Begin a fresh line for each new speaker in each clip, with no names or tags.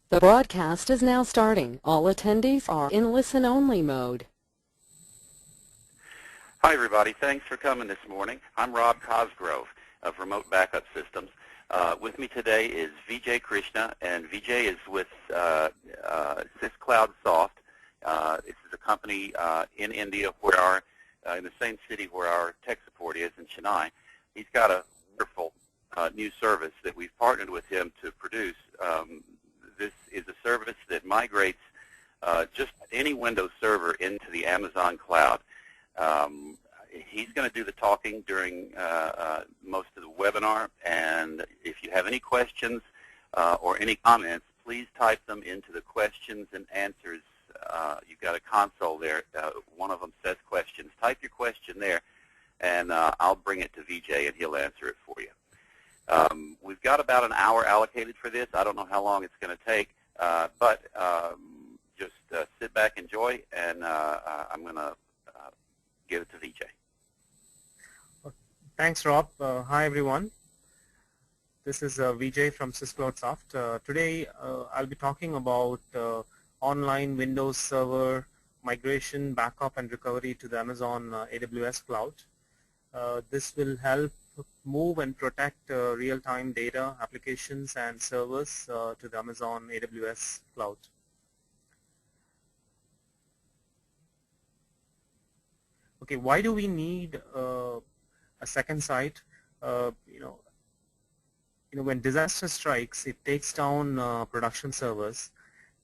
The broadcast is now starting. All attendees are in listen-only mode.
Hi, everybody. Thanks for coming this morning. I'm Rob Cosgrove of Remote Backup Systems. With me today is Vijay Krishna, and Vijay is with SysCloud Soft. This is a company in India where in the same city where our tech support is in Chennai. He's got a wonderful new service that we've partnered with him to produce. This is a service that migrates just any Windows server into the Amazon cloud. He's going to do the talking during most of the webinar, and if you have any questions or any comments, please type them into the questions and answers. You've got a console there. One of them says questions. Type your question there, and I'll bring it to Vijay, and he'll answer it for you. We've got about an hour allocated for this. I don't know how long it's going to take, but just sit back, enjoy, and I'm going to give it to Vijay.
Thanks, Rob. Hi, everyone. This is Vijay from SysCloud Soft. Today, I'll be talking about online Windows Server migration, backup, and recovery to the Amazon AWS cloud. This will help move and protect real-time data, applications, and servers to the Amazon AWS cloud. Okay, why do we need a second site? When disaster strikes, it takes down production servers,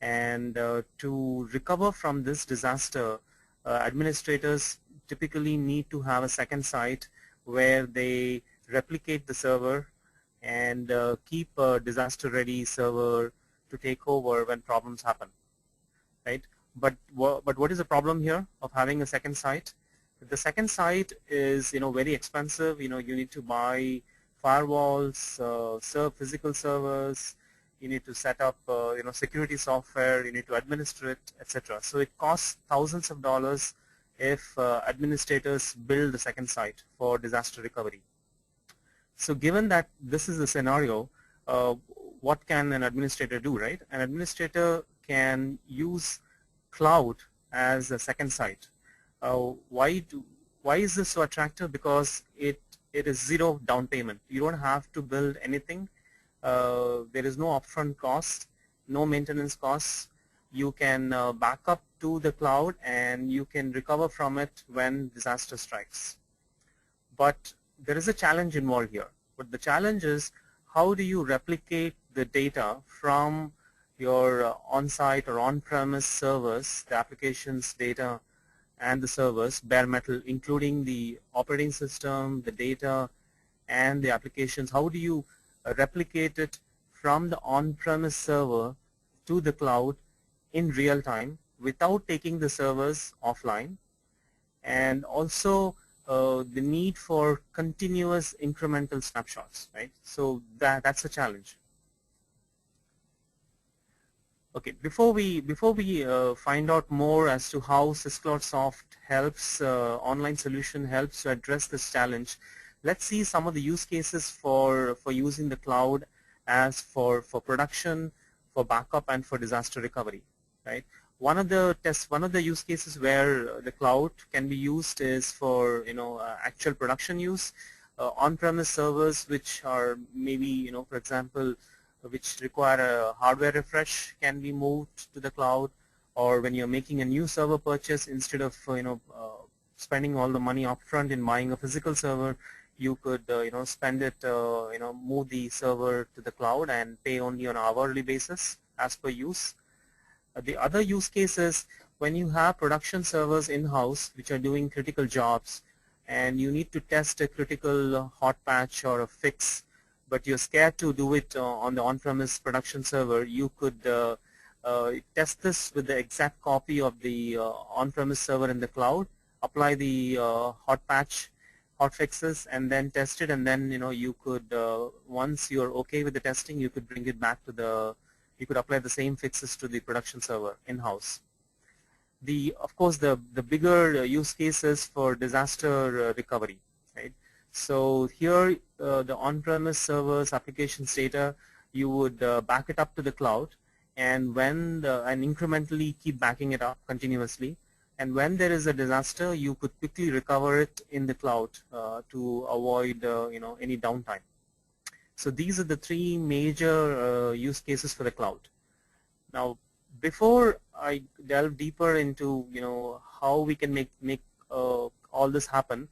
and to recover from this disaster, administrators typically need to have a second site where they replicate the server and keep a disaster-ready server to take over when problems happen, right? But what is the problem here of having a second site? The second site is very expensive. You need to buy firewalls, physical servers. You need to set up security software. You need to administer it, etc. So it costs thousands of dollars if administrators build a second site for disaster recovery. So given that this is the scenario, what can an administrator do, right? An administrator can use cloud as a second site. Why is this so attractive? Because it is zero down payment. You don't have to build anything. There is no upfront cost, no maintenance costs. You can back up to the cloud and you can recover from it when disaster strikes. But there is a challenge involved here. But the challenge is, how do you replicate the data from your on-site or on-premise servers, the applications, data, and the servers, bare metal, including the operating system, the data, and the applications? How do you replicate it from the on-premise server to the cloud in real time without taking the servers offline? And also the need for continuous incremental snapshots, right? So that's a challenge. Okay, before we find out more as to how SysCloud Soft helps, online solution helps to address this challenge, let's see some of the use cases for using the cloud as for production, for backup, and for disaster recovery, right? One of the use cases where the cloud can be used is for actual production use. On-premise servers, which are maybe for example, which require a hardware refresh, can be moved to the cloud. Or when you're making a new server purchase, instead of spending all the money upfront in buying a physical server, you could spend it move the server to the cloud and pay only on an hourly basis as per use. The other use case is when you have production servers in-house which are doing critical jobs, and you need to test a critical hot patch or a fix, but you're scared to do it on the on-premise production server. You could test this with the exact copy of the on-premise server in the cloud, apply the hot fixes, and then test it, and then you could once you're okay with the testing, you could bring it back to you could apply the same fixes to the production server in-house. Of course, the bigger use cases for disaster recovery, right? So here, the on-premise servers, applications data, you would back it up to the cloud, and and incrementally keep backing it up continuously. And when there is a disaster, you could quickly recover it in the cloud to avoid any downtime. So these are the three major use cases for the cloud. Now, before I delve deeper into how we can make all this happen,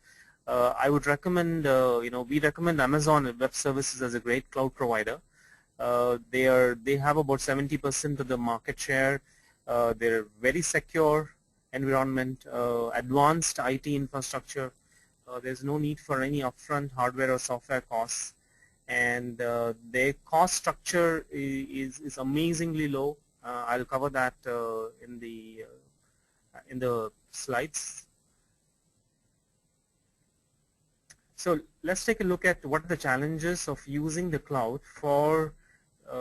I would recommend we recommend Amazon Web Services as a great cloud provider. They have about 70% of the market share. They're very secure environment, advanced IT infrastructure. There's no need for any upfront hardware or software costs, and their cost structure is amazingly low. I'll cover that in the slides. So let's take a look at what are the challenges of using the cloud for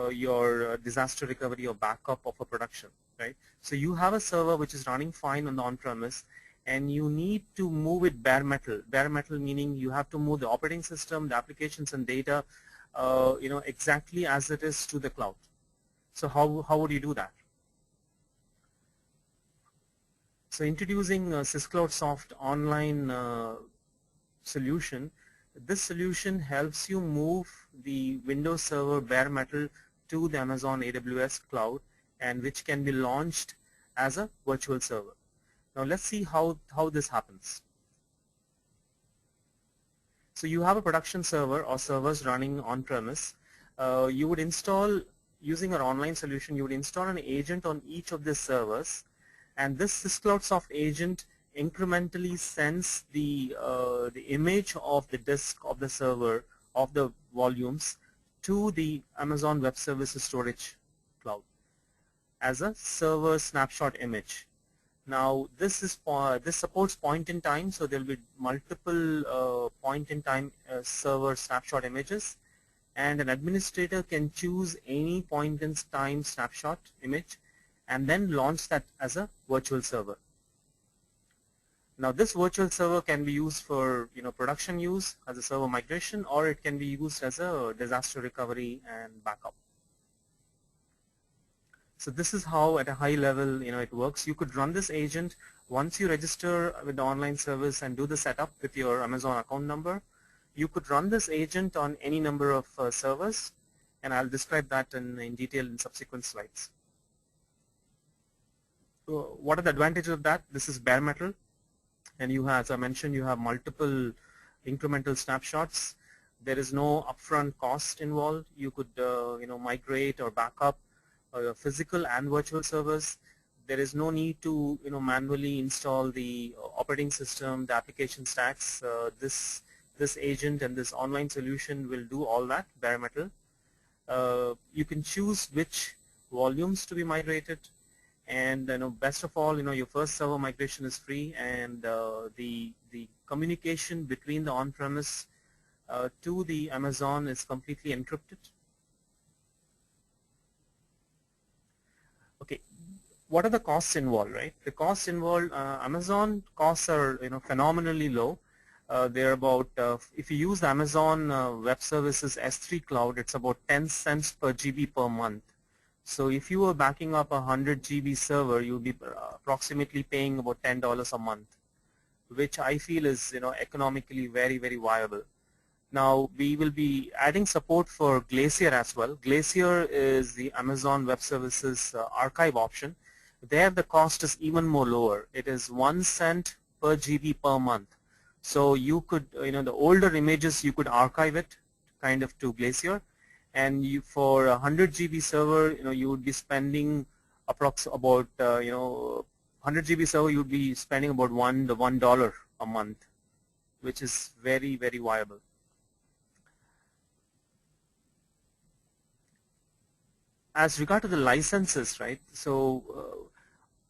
your disaster recovery or backup of a production, right? So you have a server which is running fine on the on-premise, and you need to move it bare metal. Bare metal meaning you have to move the operating system, the applications and data, exactly as it is to the cloud. So how would you do that? So introducing SysCloud Soft online solution. This solution helps you move the Windows Server bare metal to the Amazon AWS cloud, and which can be launched as a virtual server. Now let's see how this happens. So you have a production server or servers running on premise. You would install, using our online solution, you would install an agent on each of these servers, and this SysCloud Soft agent incrementally sends the image of the disk of the server of the volumes to the Amazon Web Services storage cloud as a server snapshot image. Now this supports point in time, so there will be multiple point in time server snapshot images, and an administrator can choose any point in time snapshot image and then launch that as a virtual server. Now this virtual server can be used for production use as a server migration, or it can be used as a disaster recovery and backup. So this is how at a high level it works. You could run this agent once you register with the online service and do the setup with your Amazon account number. You could run this agent on any number of servers, and I'll describe that in detail in subsequent slides. So what are the advantages of that? This is bare metal. And you have, as I mentioned, you have multiple incremental snapshots. There is no upfront cost involved. You could migrate or backup physical and virtual servers. There is no need to manually install the operating system, the application stacks. This agent and this online solution will do all that bare metal. You can choose which volumes to be migrated. And best of all, your first server migration is free, and the communication between the on-premise to the Amazon is completely encrypted. Okay, what are the costs involved, right? The costs involved, Amazon costs are phenomenally low. They're about, if you use the Amazon Web Services S3 cloud, it's about 10 cents per GB per month. So if you were backing up a 100 GB server, you would be approximately paying about $10 a month, which I feel is economically very, very viable. Now we will be adding support for Glacier as well. Glacier is the Amazon Web Services archive option. There the cost is even more lower. It is 1 cent per GB per month. So you could, the older images you could archive it kind of to Glacier. And for a 100 GB server, you would be spending about 100 GB server, you would be spending about $1 a month, which is very, very viable. As regard to the licenses, right? So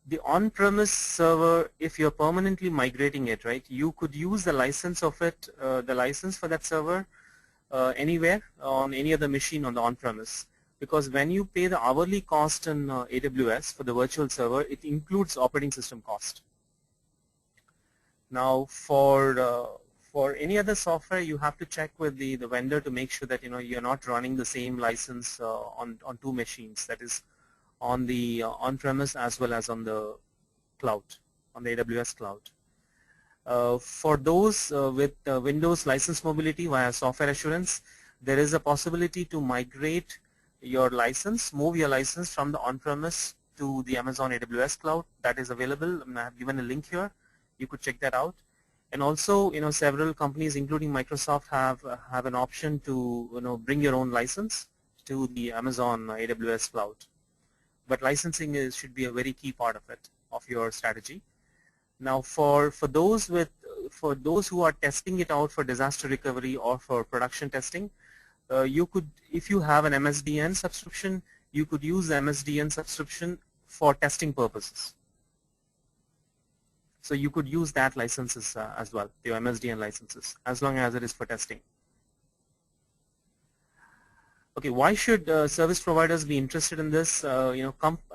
the on-premise server, if you're permanently migrating it, right, you could use the license of it, the license for that server. Anywhere on any other machine on the on-premise, because when you pay the hourly cost in AWS for the virtual server, it includes operating system cost. Now for any other software, you have to check with the vendor to make sure that you're not running the same license on two machines. That is, on the on-premise as well as on the cloud, on the AWS cloud. For those with Windows license mobility via software assurance, there is a possibility to migrate your license, move your license from the on-premise to the Amazon AWS cloud. That is available. I have given a link here. You could check that out. And also, several companies, including Microsoft, have an option to bring your own license to the Amazon AWS cloud. But licensing should be a very key part of it, of your strategy. Now, for those who are testing it out for disaster recovery or for production testing, you could, if you have an MSDN subscription, you could use the MSDN subscription for testing purposes. So you could use that licenses as well, your MSDN licenses, as long as it is for testing. Okay, why should service providers be interested in this? I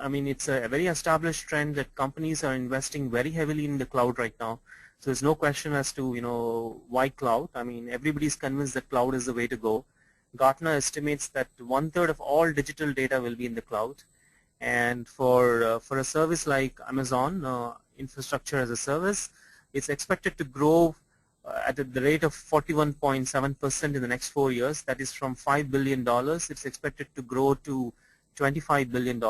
mean, it's a very established trend that companies are investing very heavily in the cloud right now. So there's no question as to why cloud. I mean, everybody's convinced that cloud is the way to go. Gartner estimates that 1/3 of all digital data will be in the cloud, and for a service like Amazon infrastructure as a service, it's expected to grow at the rate of 41.7% in the next 4 years. That is from $5 billion. It's expected to grow to $25 billion.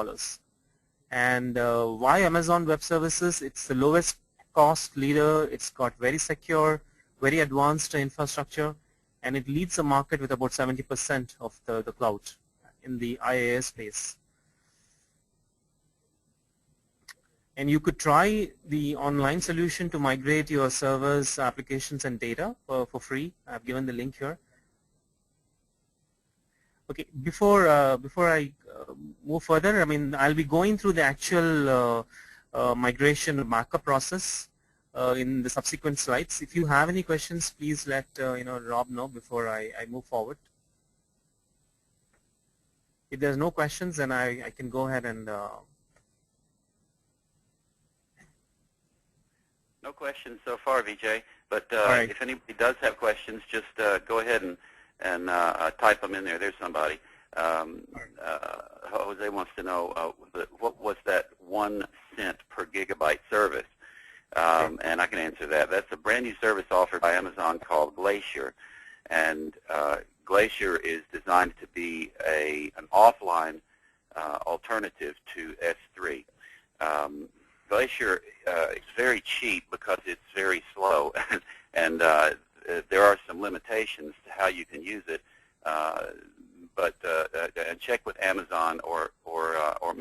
And why Amazon Web Services? It's the lowest cost leader. It's got very secure, very advanced infrastructure, and it leads the market with about 70% of the cloud in the IaaS space. And you could try the online solution to migrate your servers, applications, and data for free. I've given the link here. Okay, before I move further, I mean, I'll be going through the actual migration backup process in the subsequent slides. If you have any questions, please let Rob know before I move forward. If there's no questions, then I can go ahead and.
No questions so far, Vijay, but
Right.
if anybody does have questions, just go ahead and type them in there. There's somebody. Jose wants to know what was that 1 cent per gigabyte service, and I can answer that. That's a brand new service offered by Amazon called Glacier, and Glacier is designed to be an offline alternative to S3. Glacier is very cheap because it's very slow, and there are some limitations to how you can use it. And check with Amazon or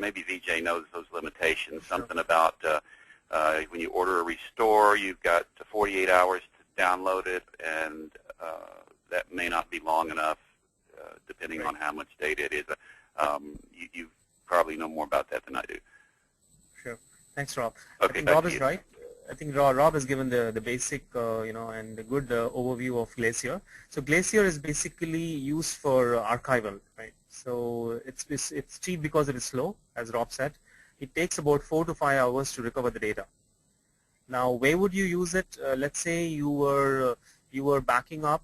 maybe Vijay knows those limitations. Sure. Something about when you order a restore, you've got 48 hours to download it, and that may not be long enough, depending on how much data it is. You probably know more about that than I do.
Sure. Thanks, Rob.
Okay,
I think Rob is right. I think Rob has given the basic, and a good overview of Glacier. So Glacier is basically used for archival, right? So it's cheap because it is slow, as Rob said. It takes about 4 to 5 hours to recover the data. Now, where would you use it? Let's say you were backing up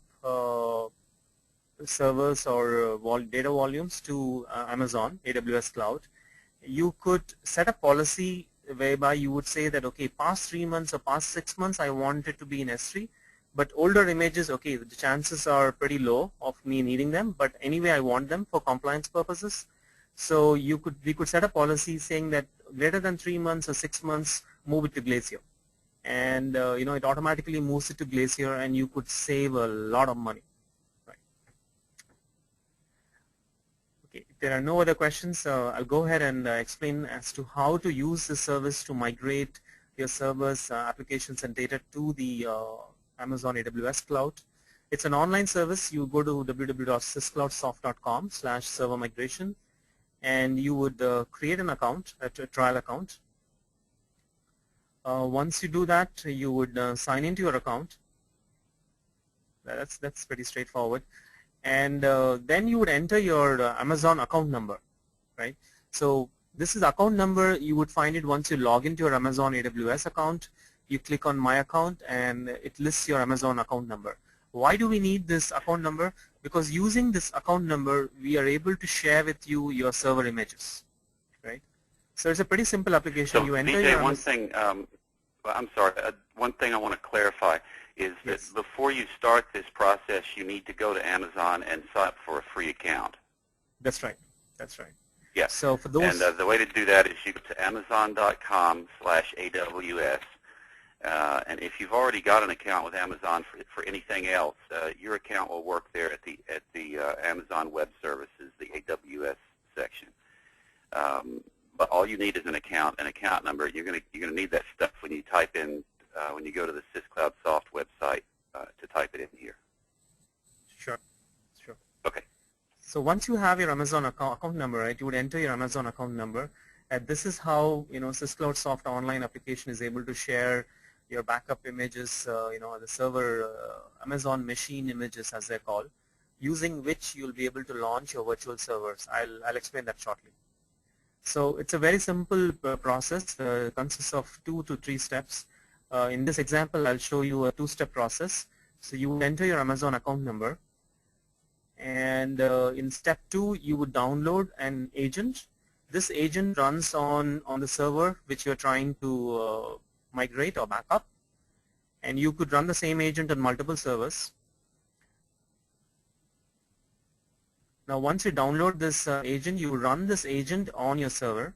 servers or data volumes to Amazon AWS cloud. You could set a policy whereby you would say that, okay, past 3 months or past 6 months, I want it to be in S3, but older images, okay, the chances are pretty low of me needing them, but anyway, I want them for compliance purposes. So we could set a policy saying that greater than 3 months or 6 months, move it to Glacier, and it automatically moves it to Glacier, and you could save a lot of money. If there are no other questions, I'll go ahead and explain as to how to use the service to migrate your servers, applications, and data to the Amazon AWS cloud. It's an online service. You go to www.syscloudsoft.com/server migration, and you would create an account, a trial account. Once you do that, you would sign into your account. That's pretty straightforward. And then you would enter your Amazon account number, right? So this is account number. You would find it once you log into your Amazon AWS account. You click on My Account, and it lists your Amazon account number. Why do we need this account number? Because using this account number, we are able to share with you your server images, right? So it's a pretty simple application.
So
You enter
Vijay,
your
one thing, well, I'm sorry, one thing I want to clarify is that
Yes.
before you start this process, you need to go to Amazon and sign up for a free account.
That's right. That's right.
Yeah.
So for
And
those,
the way to do that is you go to Amazon.com/AWS. And if you've already got an account with Amazon for anything else, your account will work there at the Amazon Web Services, the AWS section. But all you need is an account number. You're gonna need that stuff when you type in when you go to the SysCloud Soft website to type it in here.
sure, sure.
Okay.
So once you have your Amazon account number, right, you would enter your Amazon account number, and this is how SysCloud Soft Online application is able to share your backup images, the server Amazon machine images as they're called, using which you'll be able to launch your virtual servers. I'll explain that shortly. So it's a very simple process. Consists of 2 to 3 steps. In this example, I'll show you a 2-step process. So you would enter your Amazon account number, and in step 2, you would download an agent. This agent runs on the server which you're trying to migrate or backup, and you could run the same agent on multiple servers. Now once you download this agent, you run this agent on your server.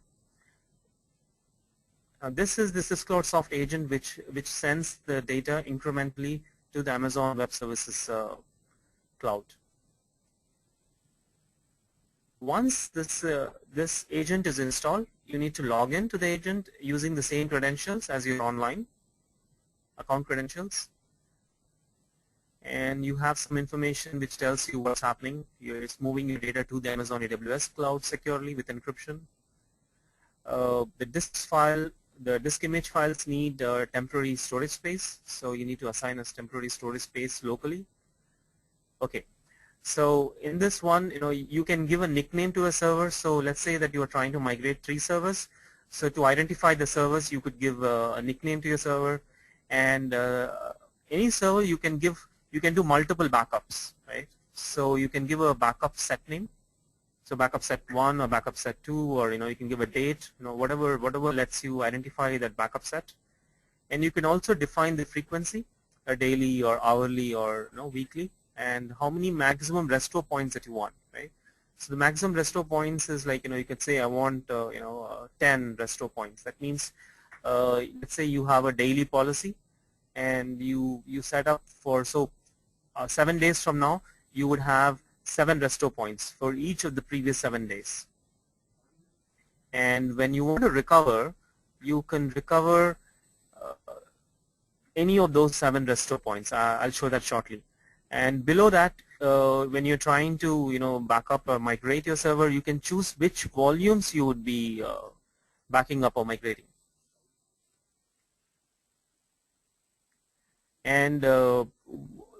This is the SysCloud Soft agent which sends the data incrementally to the Amazon Web Services cloud. Once this agent is installed, you need to log in to the agent using the same credentials as your online account credentials. And you have some information which tells you what's happening. It's moving your data to the Amazon AWS cloud securely with encryption. The disk image files need temporary storage space, so you need to assign a temporary storage space locally. Okay, so in this one, you can give a nickname to a server. So let's say that you are trying to migrate 3 servers. So to identify the servers, you could give a nickname to your server, and any server you can do multiple backups, right? So you can give a backup set name. So backup set 1 or backup set 2, or you can give a date, whatever lets you identify that backup set. And you can also define the frequency, a daily or hourly or weekly, and how many maximum restore points that you want, right? So the maximum restore points is like, you could say I want 10 restore points. That means let's say you have a daily policy, and you set up for 7 days from now you would have 7 restore points for each of the previous 7 days. And when you want to recover, you can recover any of those 7 restore points. I'll show that shortly. And below that, when you're trying to back up or migrate your server, you can choose which volumes you would be backing up or migrating. And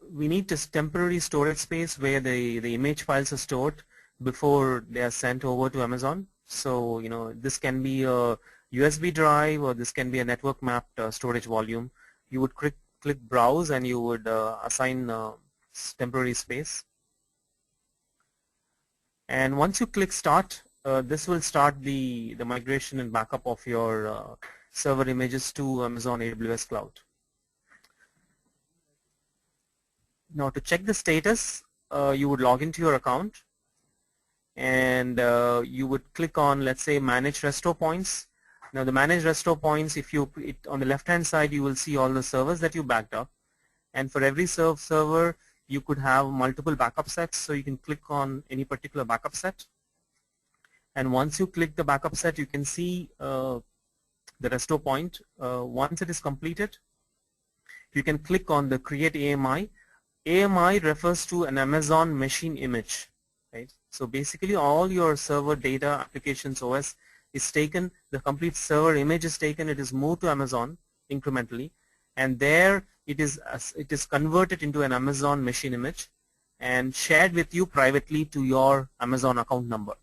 we need this temporary storage space where the image files are stored before they are sent over to Amazon. So this can be a USB drive, or this can be a network mapped storage volume. You would click browse, and you would assign temporary space. And once you click start, this will start the migration and backup of your server images to Amazon AWS cloud. Now to check the status, you would log into your account, and you would click on, let's say, manage restore points. Now the manage restore points, on the left hand side you will see all the servers that you backed up, and for every server you could have multiple backup sets, so you can click on any particular backup set, and once you click the backup set you can see the restore point. Once it is completed, you can click on the create AMI. AMI refers to an Amazon machine image, right? So basically all your server data, applications, OS is taken, the complete server image is taken, it is moved to Amazon incrementally, and there it is converted into an Amazon machine image and shared with you privately to your Amazon account number,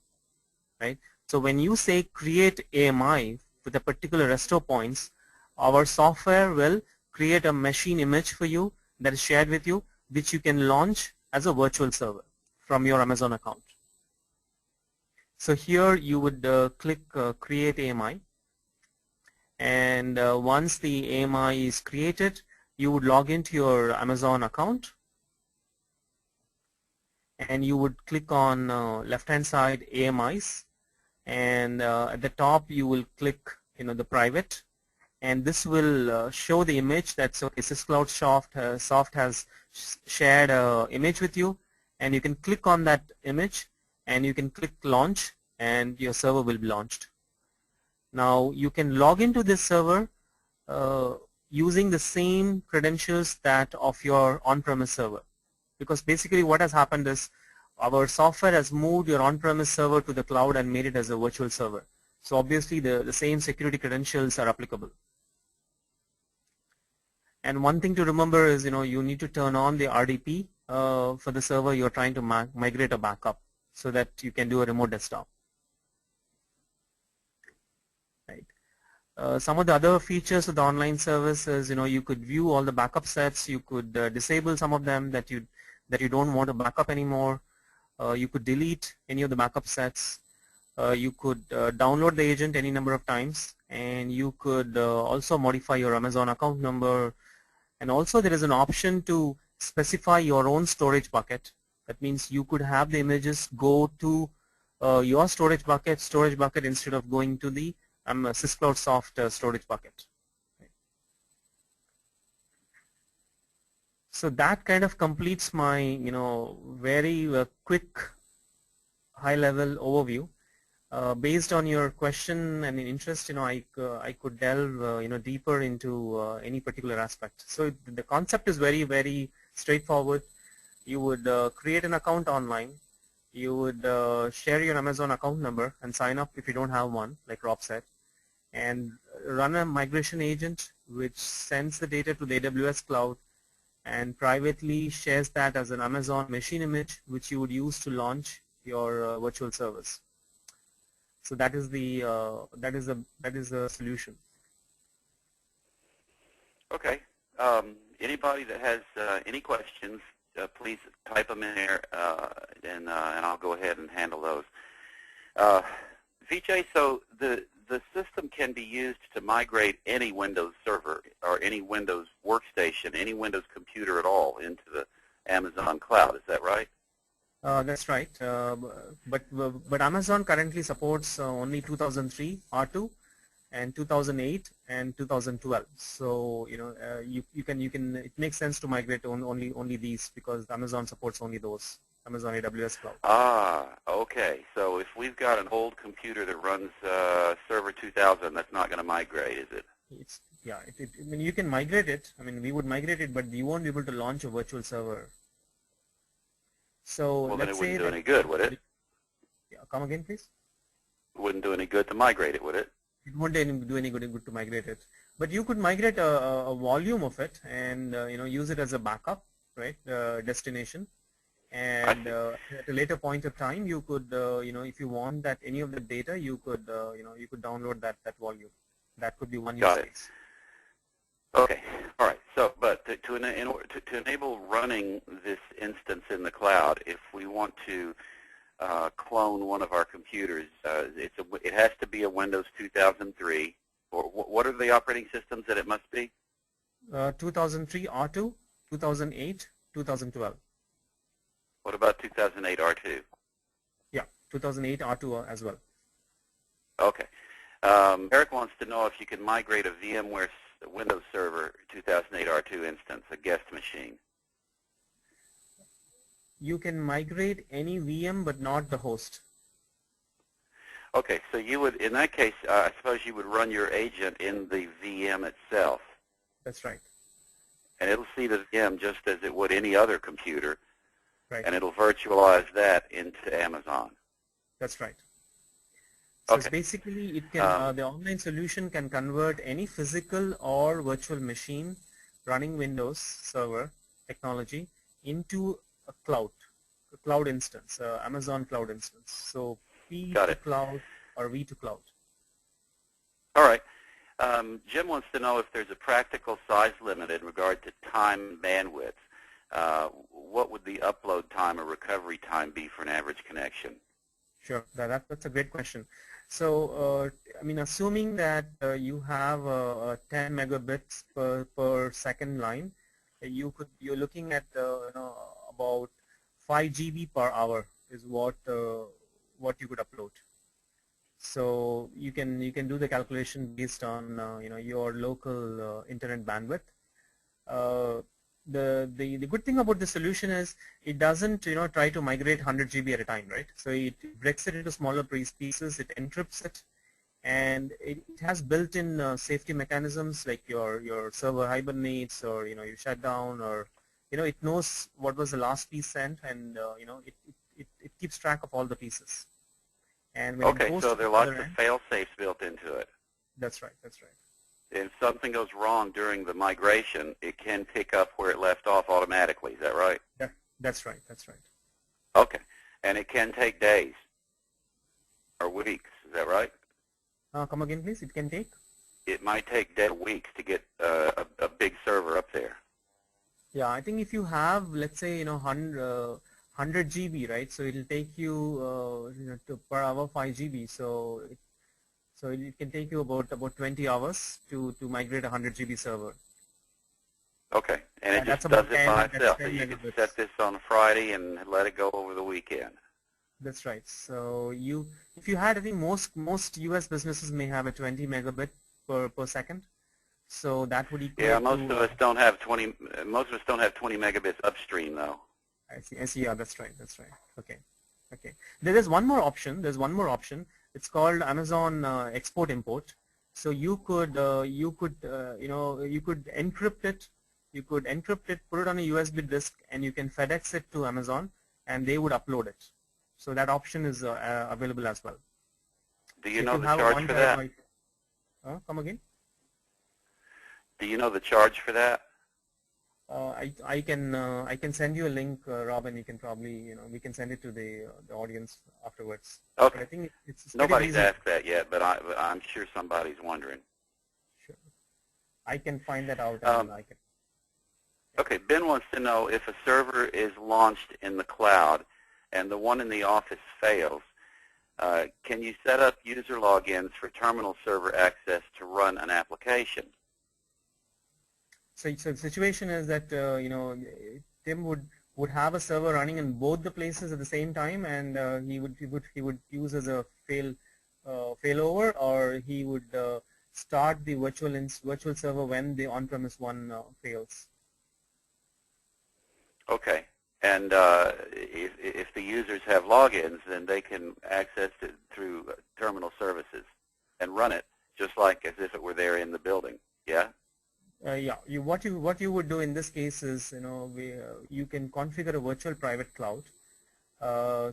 right? So when you say create AMI with a particular restore points, our software will create a machine image for you that is shared with you, which you can launch as a virtual server from your Amazon account. So here you would click Create AMI, and once the AMI is created, you would log into your Amazon account, and you would click on left-hand side AMIs, and at the top you will click the private, and this will show the image that's okay. SysCloud Soft has shared an image with you, and you can click on that image, and you can click launch, and your server will be launched. Now you can log into this server using the same credentials that of your on-premise server, because basically what has happened is our software has moved your on-premise server to the cloud and made it as a virtual server. So obviously the same security credentials are applicable. And one thing to remember is you need to turn on the RDP for the server you're trying to migrate or backup, so that you can do a remote desktop. Right. Some of the other features of the online service is you could view all the backup sets. You could disable some of them that you don't want to backup anymore. You could delete any of the backup sets. You could download the agent any number of times, and you could also modify your Amazon account number. And also there is an option to specify your own storage bucket. That means you could have the images go to your storage bucket instead of going to the SysCloud Soft storage bucket. So that kind of completes my very quick high-level overview. Based on your question and interest, I could delve deeper into any particular aspect. So the concept is very, very straightforward. You would create an account online. You would share your Amazon account number and sign up if you don't have one, like Rob said, and run a migration agent which sends the data to the AWS cloud and privately shares that as an Amazon machine image, which you would use to launch your virtual servers. So that is the solution.
Okay. Anybody that has any questions, please type them in there, and I'll go ahead and handle those. Vijay, so the system can be used to migrate any Windows server or any Windows workstation, any Windows computer at all into the Amazon cloud. Is that right?
That's right. But Amazon currently supports only 2003 R2 and 2008 and 2012. So you can it makes sense to migrate only these, because Amazon supports only those. Amazon AWS cloud.
Ah, okay. So if we've got an old computer that runs Server 2000, that's not going to migrate, is it?
I mean, you can migrate it. I mean, we would migrate it, but you won't be able to launch a virtual server. So
well, then
let's
it wouldn't
say
do any good, would it?
Yeah, come again, please.
It wouldn't do any good to migrate it, would it?
It won't do any good to migrate it. But you could migrate a volume of it and use it as a backup, right? Destination. And at a later point of time, you could, if you want that any of the data, you could, you could download that volume. That could be one use case.
Okay. All right. So, but to enable running this instance in the cloud, if we want to clone one of our computers, it has to be a Windows 2003. Or what are the operating systems that it must be?
2003 R2, 2008, 2012.
What about 2008 R2?
Yeah, 2008 R2 as well.
Okay. Eric wants to know if you can migrate a VMware Windows Server 2008 R2 instance, a guest machine.
You can migrate any VM, but not the host.
Okay, so you would, in that case, I suppose you would run your agent in the VM itself.
That's right.
And it'll see the VM just as it would any other computer.
Right.
And it'll virtualize that into Amazon.
That's right. So
okay.
Basically, it can the online solution can convert any physical or virtual machine running Windows Server technology into a cloud instance, Amazon cloud instance. So P to cloud or V to cloud.
All right. Jim wants to know if there's a practical size limit in regard to time and bandwidth. What would the upload time or recovery time be for an average connection?
Sure. That's a great question. So, I mean, assuming that you have a 10 megabits per second line, you're looking at about 5 GB per hour is what you could upload. So you can do the calculation based on your local internet bandwidth. The good thing about the solution is it doesn't try to migrate 100 GB at a time, right? So it breaks it into smaller pieces, it encrypts it, and it has built-in safety mechanisms like your server hibernates, or you shut down, or it knows what was the last piece sent, and it keeps track of all the pieces. And when it
Okay,
goes
so
to
there
the
are lots
other
of
end,
fail-safes built into it.
that's right, that's right.
If something goes wrong during the migration, it can pick up where it left off automatically. Is that right?
That's right, that's right.
Okay. And it can take days or weeks. Is that right?
Come again, please. It can take?
It might take days or weeks to get a big server up there.
Yeah, I think if you have, let's say, 100 GB, right? So it'll take you, per hour 5 GB. So it can take you about 20 hours to migrate a 100 GB server.
Okay, and it
That's
just does
about
it by
10
itself. So
10
you can
megabits.
set this on a Friday and let it go over the weekend.
That's right. So if you had, I think most US businesses may have a 20 megabit per second. So that would equate
Yeah,
to,
most of us don't have 20. Most of us don't have 20 megabits upstream, though.
I see. Yeah, that's right. That's right. Okay. Okay. There is one more option. There's one more option. It's called Amazon export import. So you could encrypt it. You could encrypt it, put it on a USB disk, and you can FedEx it to Amazon, and they would upload it. So that option is available as well.
Do you
If
know
you
the
have a
charge
1
for that?
terabyte, come again?
Do you know the charge for that?
I can send you a link, Rob, and you can probably we can send it to the audience afterwards.
Okay.
But I think it's
Nobody's
easy.
asked that yet, but I'm sure somebody's wondering.
Sure. I can find that out. And I can.
Okay, Ben wants to know if a server is launched in the cloud and the one in the office fails, can you set up user logins for terminal server access to run an application?
So the situation is that Tim would have a server running in both the places at the same time, and he would use as a failover, or he would start the virtual server when the on-premise one fails.
Okay, and if the users have logins, then they can access it through terminal services and run it just like as if it were there in the building. Yeah.
Yeah. What you would do in this case is you can configure a virtual private cloud.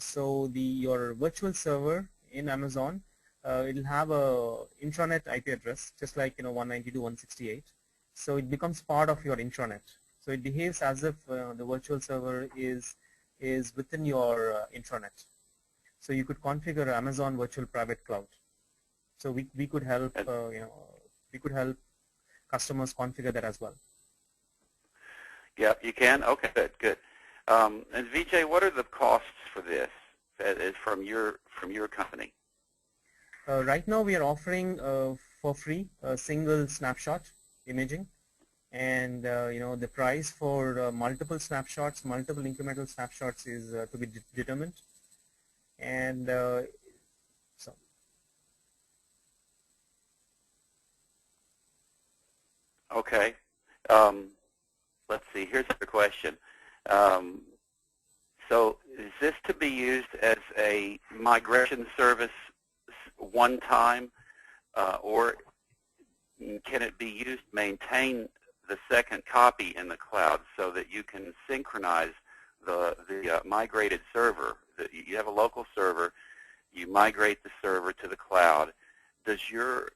So your virtual server in Amazon, it'll have a intranet IP address just like 192.168. So it becomes part of your intranet. So it behaves as if the virtual server is within your intranet. So you could configure Amazon Virtual Private Cloud. So we could help customers configure that as well.
Yeah, you can. Okay, good. And Vijay, what are the costs for this from your company?
Right now we are offering for free a single snapshot imaging. And the price for multiple snapshots, multiple incremental snapshots is to be determined. And so.
Okay. Let's see. Here's the question. So is this to be used as a migration service one time, or can it be used to maintain the second copy in the cloud so that you can synchronize the migrated server? You have a local server, you migrate the server to the cloud. Does your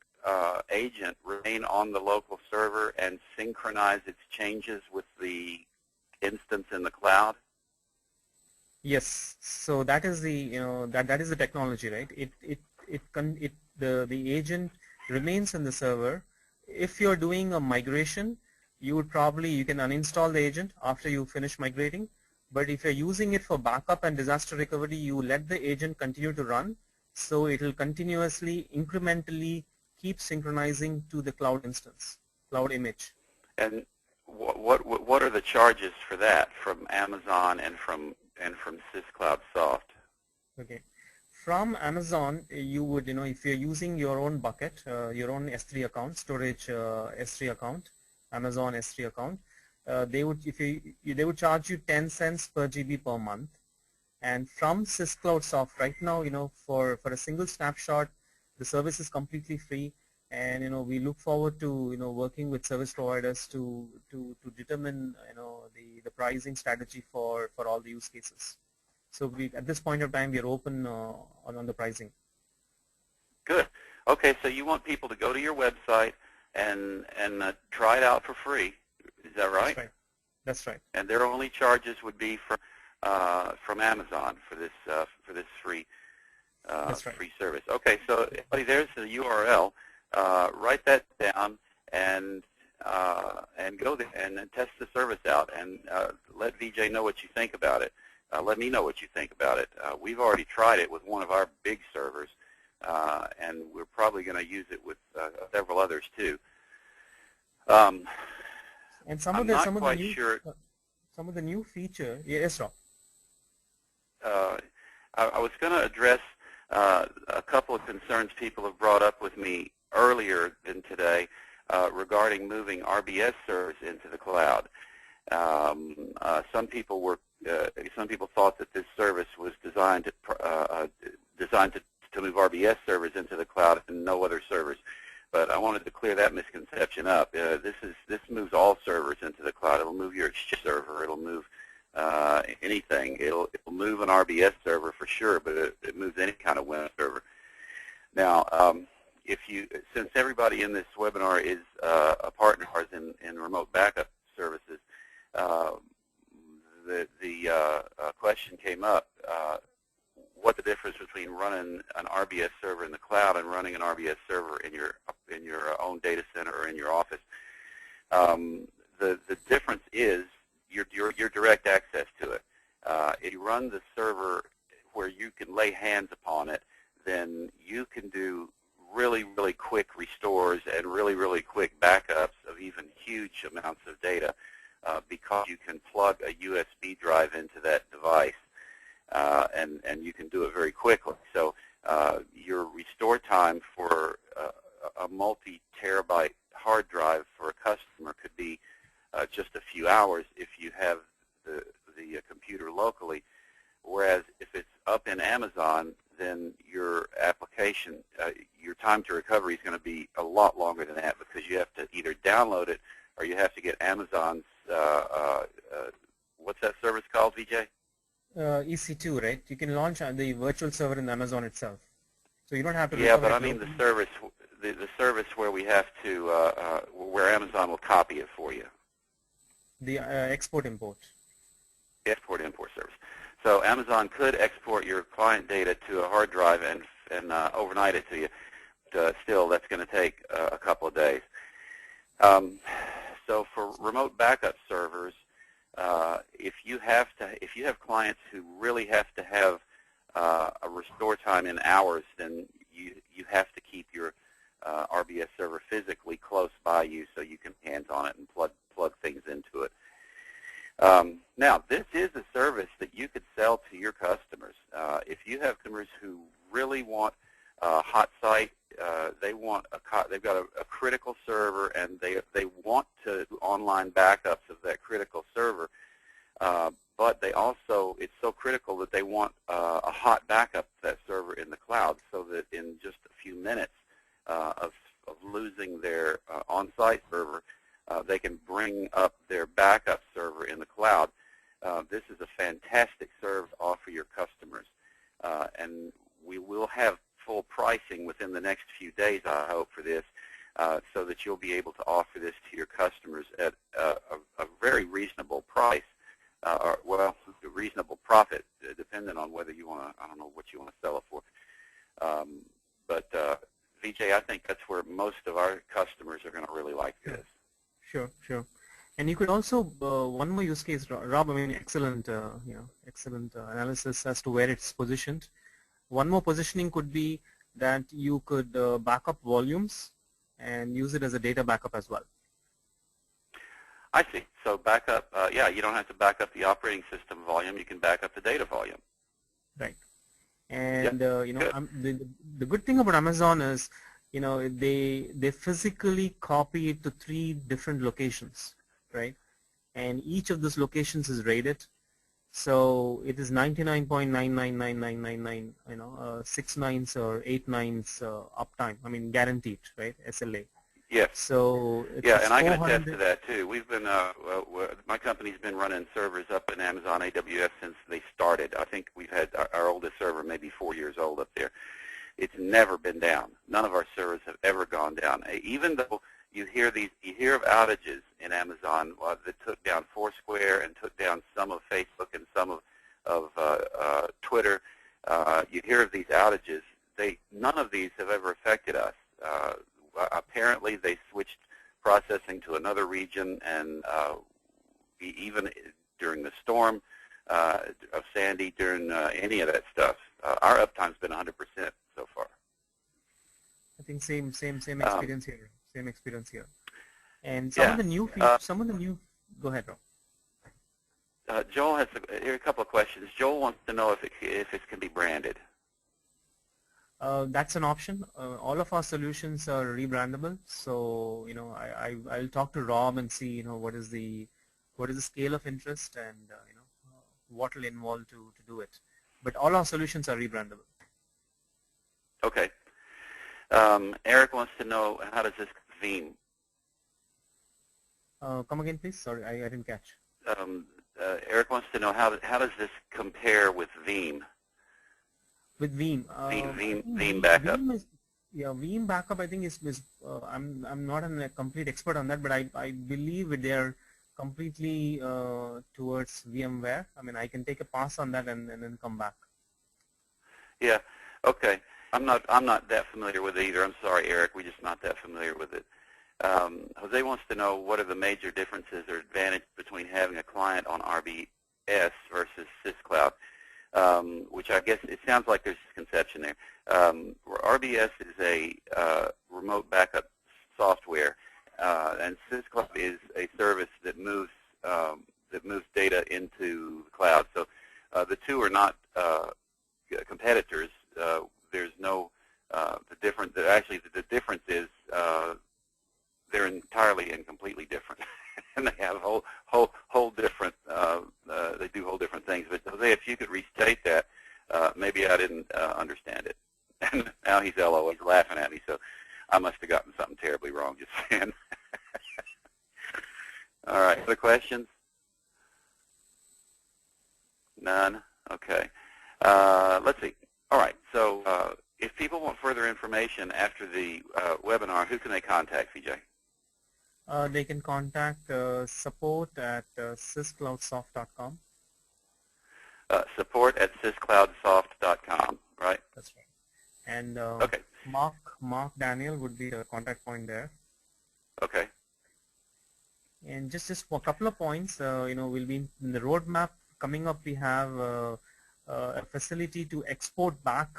agent remain on the local server and synchronize its changes with the instance in the cloud?
Yes. So that is the that is the technology, right? The agent remains in the server. If you're doing a migration, you can uninstall the agent after you finish migrating, But if you're using it for backup and disaster recovery, you let the agent continue to run, so it will continuously, incrementally keep synchronizing to the cloud instance, cloud image.
And what are the charges for that from Amazon and from SysCloud Soft?
Okay. From Amazon, you would, if you're using your own bucket, your own S3 account, storage S3 account, Amazon S3 account, they would charge you 10 cents per GB per month. And from SysCloud Soft, right now, for a single snapshot, the service is completely free. And we look forward to working with service providers to determine the pricing strategy for all the use cases. So at this point of time, we are open on the pricing.
Good. Okay, so you want people to go to your website and try it out for free. Is that right?
That's right. That's right.
And their only charges would be from Amazon for this free
That's right.
free service. Okay, so everybody, there's the URL. Write that down and go there and then test the service out and let VJ know what you think about it. Let me know what you think about it. We've already tried it with one of our big servers, and we're probably going to use it with several others too.
And some
I'm
of the
not quite sure.
Some of the new feature. Yes, Rob.
I was going to address a couple of concerns people have brought up with me earlier in today regarding moving RBS servers into the cloud. Some people thought that this service was designed to move RBS servers into the cloud and no other servers. But I wanted to clear that misconception up. This moves all servers into the cloud. It'll move your Exchange server. It'll move anything. It'll move an RBS server for sure, but it moves any kind of Windows server. Now, since everybody in this webinar is a partner of ours in remote backup services, the question came up: what the difference between running an RBS server in the cloud and running an RBS server in your own data center or in your office? The difference is your direct access to it. If you run the server where you can lay hands upon it, then you can do really, really quick restores and really, really quick backups of even huge amounts of data because you can plug a USB drive into that device and you can do it very quickly. So your restore time for a multi-terabyte hard drive for a customer could be just a few hours if you have the computer locally, whereas if it's up in Amazon, then your application, your time to recovery is going to be a lot longer than that because you have to either download it or you have to get Amazon's, what's that service called, VJ?
EC2, right? You can launch the virtual server in Amazon itself. So you don't have to.
Yeah, but I mean the service where we have to, where Amazon will copy it for you.
The export-import.
Export-import service. So Amazon could export your client data to a hard drive and overnight it to you. Still, that's going to take a couple of days. So for remote backup servers, if you have clients who really have to have a restore time in hours, then you have to keep your RBS server physically close by you so you can hands on it and plug things into it. Now, this is a service that you could sell to your customers. If you have customers who really want a hot site, they've got a critical server, and they want to do online backups of that critical server, but it's so critical that they want a hot backup of that server in the cloud, so that in just a few minutes of losing their on-site server, they can bring up their backup server in the cloud. This is a fantastic service to offer your customers, and we will have full pricing within the next few days, I hope, for this, so that you'll be able to offer this to your customers at a very reasonable price, or, well, a reasonable profit, depending on whether you want to, I don't know what you want to sell it for. But VJ, I think that's where most of our customers are going to really like this.
Sure, sure. And you could also, one more use case, Rob, I mean, excellent, excellent analysis as to where it's positioned. One more positioning could be that you could back up volumes and use it as a data backup as well.
I see. So backup, yeah, you don't have to back up the operating system volume. You can back up the data volume.
Right. And
Yep.
you know,
Good.
the good thing about Amazon is, you know, they physically copy it to 3 different locations, right? And each of those locations is rated. So it is 99.999999, you know, 6 nines or 8 nines uptime. I mean, guaranteed, right? SLA.
Yes.
So it
Yeah,
is
and I can attest to
400.
that too. We've been, my company's been running servers up in Amazon AWS since they started. I think we've had our oldest server maybe 4 years old up there. It's never been down. None of our servers have ever gone down. Even though you hear of outages in Amazon that took down Foursquare and took down some of Facebook and some of Twitter. You hear of these outages. None of these have ever affected us. Apparently, they switched processing to another region, and even during the storm of Sandy, during any of that stuff, our uptime's been 100% so far.
I think same experience here. Same experience here. And some
Yeah.
of the new go ahead, Rob.
Joel has here are a couple of questions. Joel wants to know if it can be branded.
That's an option. All of our solutions are rebrandable. So, you know, I'll talk to Rob and see, you know, what is the scale of interest and, you know, what will involve to do it. But all our solutions are rebrandable.
Okay. Eric wants to know, how does this Veeam?
Come again, please. Sorry, I didn't catch.
Eric wants to know, how does this compare with Veeam?
With Veeam.
Veeam backup.
Veeam backup, I think is I'm not a complete expert on that, but I believe they're completely towards VMware. I mean, I can take a pass on that and then come back.
Yeah. Okay. I'm not that familiar with it either. I'm sorry, Eric. We're just not that familiar with it. Jose wants to know, what are the major differences or advantages between having a client on RBS versus syscloud, which I guess it sounds like there's a conception there. RBS is a remote backup software, and syscloud is a service that moves data into the cloud. So the two are not competitors. There's no actually the difference is they're entirely and completely different, and they have whole different they do whole different things. But Jose, if you could restate that, maybe I didn't understand it. And now he's LOL, he's laughing at me, so I must have gotten something terribly wrong just saying. All right, other questions? None? Okay. Let's see. All right, so if people want further information after the webinar, who can they contact, VJ?
They can contact support at syscloudsoft.com.
Support at syscloudsoft.com, right?
That's right. And
okay.
Mark Daniel would be the contact point there.
Okay.
And just a couple of points, you know, we'll be in the roadmap coming up. We have a facility to export back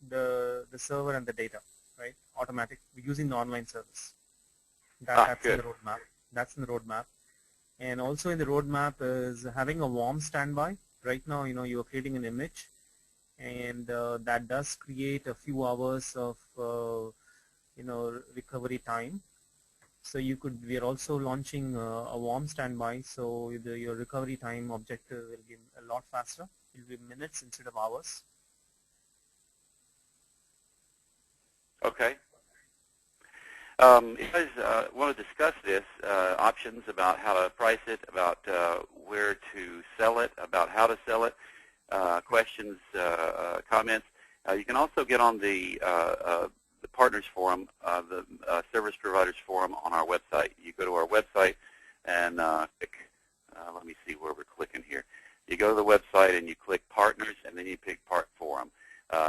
the server and the data, right? Automatic, using the online service. That's
good.
in the roadmap. That's in the roadmap. And also in the roadmap is having a warm standby. Right now, you know, you're creating an image, and that does create a few hours of, you know, recovery time. So we are also launching a warm standby, so your recovery time objective will be a lot faster. It will be minutes instead of hours.
Okay. If you guys want to discuss this, options about how to price it, about where to sell it, about how to sell it, questions, comments, you can also get on the Partners Forum, the Service Providers Forum on our website. You go to our website and click, let me see where we're clicking here. You go to the website and you click Partners, and then you pick Part Forum.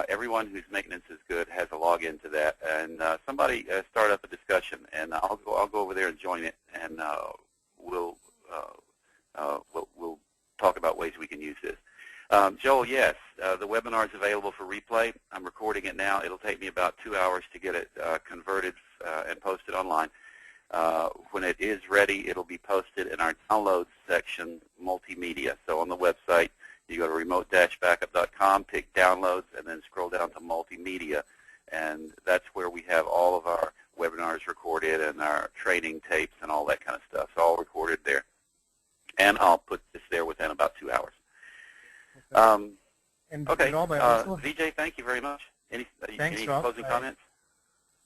Everyone whose maintenance is good has a login to that, and somebody start up a discussion, and I'll go over there and join it, and we'll talk about ways we can use this. Joel, yes, the webinar is available for replay. I'm recording it now. It'll take me about 2 hours to get it converted and posted online. When it is ready, it'll be posted in our downloads section, multimedia. So on the website, you go to remote-backup.com, pick downloads, and then scroll down to multimedia. And that's where we have all of our webinars recorded and our training tapes and all that kind of stuff. It's all recorded there. And I'll put this there within about 2 hours. Okay.
Rob,
Vijay, thank you very much. Any
Rob.
closing comments?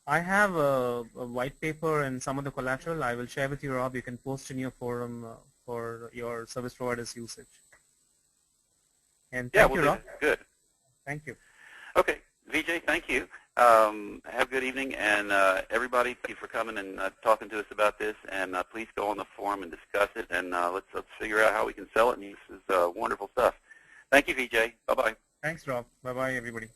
I have a white paper and some of the collateral I will share with you, Rob. You can post in your forum for your service provider's usage. And thank you, Rob.
Good.
Thank you.
Okay. Vijay, thank you. Have a good evening. And everybody, thank you for coming and talking to us about this. And please go on the forum and discuss it. And let's figure out how we can sell it. And this is wonderful stuff. Thank you, Vijay. Bye-bye.
Thanks, Rob. Bye-bye, everybody.